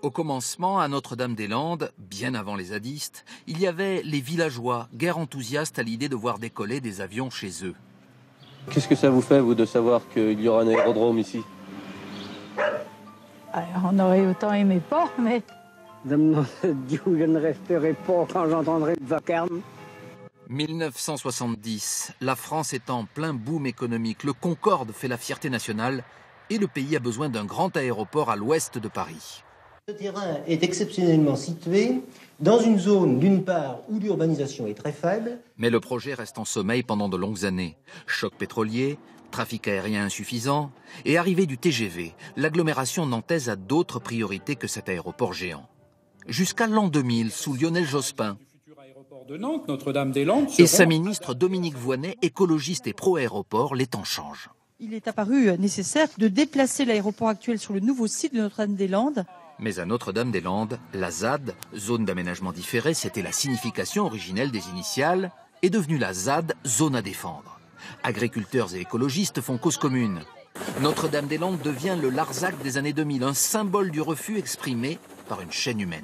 Au commencement, à Notre-Dame-des-Landes, bien avant les zadistes, il y avait les villageois, guère enthousiastes à l'idée de voir décoller des avions chez eux. Qu'est-ce que ça vous fait, vous, de savoir qu'il y aura un aérodrome ici? Alors, on aurait autant aimé pas, mais... De mon Dieu, je ne resterai pas quand j'entendrai le vacarme. 1970, la France est en plein boom économique. Le Concorde fait la fierté nationale et le pays a besoin d'un grand aéroport à l'ouest de Paris. Ce terrain est exceptionnellement situé dans une zone, d'une part, où l'urbanisation est très faible. Mais le projet reste en sommeil pendant de longues années. Choc pétrolier, trafic aérien insuffisant et arrivée du TGV, l'agglomération nantaise a d'autres priorités que cet aéroport géant. Jusqu'à l'an 2000, sous Lionel Jospin. Et sa ministre Dominique Voynet, écologiste et pro-aéroport, les temps changent. Il est apparu nécessaire de déplacer l'aéroport actuel sur le nouveau site de Notre-Dame-des-Landes. Mais à Notre-Dame-des-Landes, la ZAD, zone d'aménagement différé, c'était la signification originelle des initiales, est devenue la ZAD, zone à défendre. Agriculteurs et écologistes font cause commune. Notre-Dame-des-Landes devient le Larzac des années 2000, un symbole du refus exprimé par une chaîne humaine.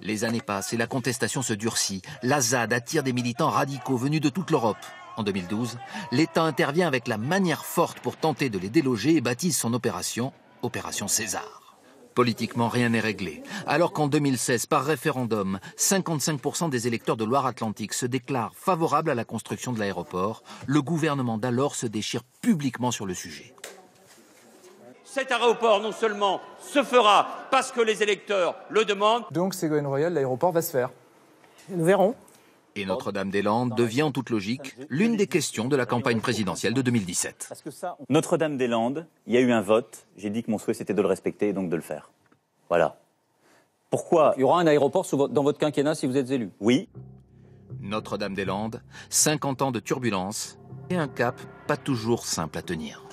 Les années passent et la contestation se durcit. La ZAD attire des militants radicaux venus de toute l'Europe. En 2012, l'État intervient avec la manière forte pour tenter de les déloger et baptise son opération Opération César. Politiquement, rien n'est réglé. Alors qu'en 2016, par référendum, 55% des électeurs de Loire-Atlantique se déclarent favorables à la construction de l'aéroport, le gouvernement d'alors se déchire publiquement sur le sujet. Cet aéroport, non seulement se fera parce que les électeurs le demandent. Donc, Ségolène Royal, l'aéroport va se faire. Nous verrons. Et Notre-Dame-des-Landes devient en toute logique l'une des questions de la campagne présidentielle de 2017. Notre-Dame-des-Landes, il y a eu un vote. J'ai dit que mon souhait c'était de le respecter et donc de le faire. Voilà. Pourquoi? Il y aura un aéroport dans votre quinquennat si vous êtes élu? Oui. Notre-Dame-des-Landes, 50 ans de turbulence et un cap pas toujours simple à tenir.